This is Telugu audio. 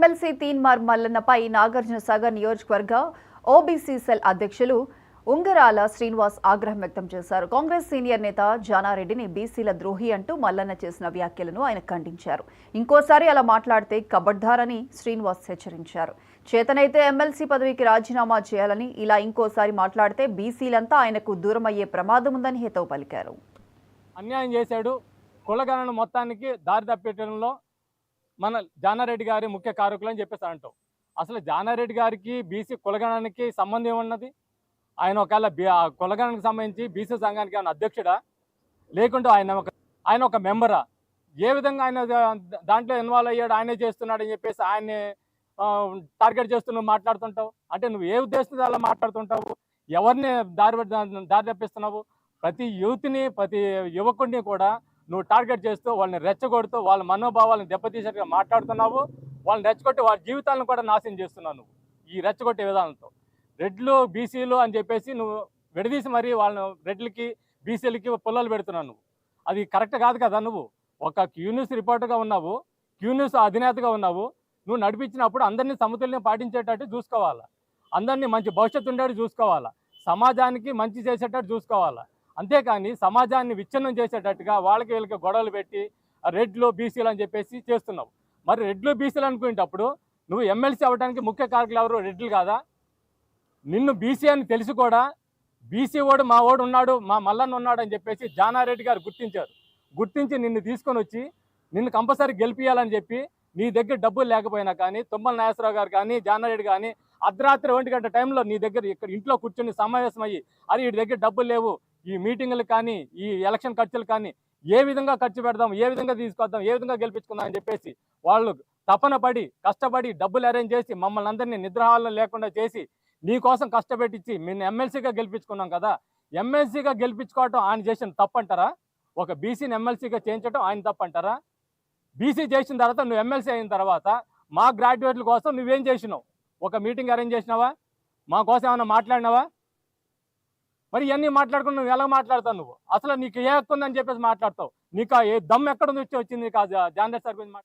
ఎమ్మెల్సీ తీన్మార్ మల్లన్నపై నాగార్జునసాగర్ నియోజకవర్గ ఓబీసీ సెల్ అధ్యక్షులు ఉంగరాల శ్రీనివాస్ ఆగ్రహం వ్యక్తం చేశారు. కాంగ్రెస్ సీనియర్ నేత జానారెడ్డిని బీసీల ద్రోహి అంటూ మల్లన్న చేసిన వ్యాఖ్యలను ఆయన ఖండించారు. ఇంకోసారి అలా మాట్లాడితే కబడ్దారని శ్రీనివాస్ హెచ్చరించారు. చేతనైతే ఎమ్మెల్సీ పదవికి రాజీనామా చేయాలని, ఇలా ఇంకోసారి మాట్లాడితే బీసీలంతా ఆయనకు దూరమయ్యే ప్రమాదం ఉందని హితవు పలికారు. అన్యాయం చేశాడు. కులగణన మొత్తానికి దారి తప్పెట్టడంలో మన జానారెడ్డి గారి ముఖ్య కారకులు అని చెప్పేసి అంటాం. అసలు జానారెడ్డి గారికి బీసీ కులగణనకి సంబంధం ఏమన్నది? ఆయన ఒకవేళ కులగణనకు సంబంధించి బీసీ సంఘానికి ఆయన అధ్యక్షుడా, లేకుంటే ఆయన ఒక మెంబరా? ఏ విధంగా ఆయన దాంట్లో ఇన్వాల్వ్ అయ్యాడు, ఆయనే చేస్తున్నాడు అని చెప్పేసి ఆయన్ని టార్గెట్ చేస్తూ నువ్వు మాట్లాడుతుంటావు. అంటే నువ్వు ఏ ఉద్దేశంతో అలా మాట్లాడుతుంటావు? ఎవరిని దారి తప్పిస్తున్నావు? ప్రతి యూత్ని, ప్రతి యువకుడిని కూడా నువ్వు టార్గెట్ చేస్తూ వాళ్ళని రెచ్చగొడుతూ వాళ్ళ మనోభావాలను దెబ్బతీసేట్టుగా మాట్లాడుతున్నావు. వాళ్ళని రెచ్చగొట్టి వాళ్ళ జీవితాలను కూడా నాశనం చేస్తున్నావు నువ్వు ఈ రెచ్చగొట్టే విధానంతో. రెడ్లు బీసీలు అని చెప్పేసి నువ్వు విడదీసి మరీ వాళ్ళని రెడ్లకి బీసీలకి పుల్లలు పెడుతున్నావు. నువ్వు అది కరెక్ట్ కాదు కదా. నువ్వు ఒక క్యూన్యూస్ రిపోర్టర్గా ఉన్నావు, క్యూన్యూస్ అధినేతగా ఉన్నావు. నువ్వు నడిపించినప్పుడు అందరినీ సమతుల్యం పాటించేటట్టు చూసుకోవాలా, అందరినీ మంచి భవిష్యత్తు ఉండేట్టు చూసుకోవాలా, సమాజానికి మంచి చేసేటట్టు చూసుకోవాలా. అంతేకాని సమాజాన్ని విచ్ఛిన్నం చేసేటట్టుగా వాళ్ళకి వీళ్ళకి గొడవలు పెట్టి రెడ్లు బీసీలు అని చెప్పేసి చేస్తున్నావు. మరి రెడ్లు బీసీలు అనుకునేటప్పుడు నువ్వు ఎమ్మెల్సీ అవ్వడానికి ముఖ్య కారకులు ఎవరు? రెడ్లు కాదా? నిన్ను బీసీ అని తెలిసి కూడా బీసీ ఓడు మా ఓడు ఉన్నాడు, మా మల్లన్న ఉన్నాడు అని చెప్పేసి జానారెడ్డి గారు గుర్తించారు. గుర్తించి నిన్ను తీసుకొని వచ్చి నిన్ను కంపల్సరీ గెలిపియాలని చెప్పి నీ దగ్గర డబ్బులు లేకపోయినా కానీ తుమ్మల నాగేశ్వరరావు గారు కానీ జానారెడ్డి కానీ అర్ధరాత్రి 1 గంట టైంలో నీ దగ్గర ఇక్కడ ఇంట్లో కూర్చొని సమావేశం అయ్యి, అది వీడి దగ్గర డబ్బులు లేవు, ఈ మీటింగులు కానీ ఈ ఎలక్షన్ ఖర్చులు కానీ ఏ విధంగా ఖర్చు పెడదాం, ఏ విధంగా తీసుకొద్దాం, ఏ విధంగా గెలిపించుకుందాం అని చెప్పేసి వాళ్ళు తపన పడి కష్టపడి డబ్బులు అరేంజ్ చేసి మమ్మల్ని అందరినీ నిద్రాహాల్లో లేకుండా చేసి నీ కోసం కష్టపెట్టించి మేము ఎమ్మెల్సీగా గెలిపించుకున్నాం కదా. ఎమ్మెల్సీగా గెలిపించుకోవటం ఆయన చేసిన తప్పంటారా? ఒక బీసీని ఎమ్మెల్సీగా చేయించడం ఆయన తప్పంటారా? బీసీ చేసిన తర్వాత నువ్వు ఎమ్మెల్సీ అయిన తర్వాత మా గ్రాడ్యుయేట్ల కోసం నువ్వేం చేసినావు? ఒక మీటింగ్ అరేంజ్ చేసినావా? మా కోసం ఏమైనా మాట్లాడినావా? మరి ఇవన్నీ మాట్లాడుకుని నువ్వు ఎలా మాట్లాడతావు? నువ్వు అసలు నీకు ఏ హక్కు ఉందని చెప్పేసి మాట్లాడతావు. నీకు ఏ దమ్ ఎక్కడ నుంచి వచ్చింది నీకు జానరెడ్డి సార్ గురించి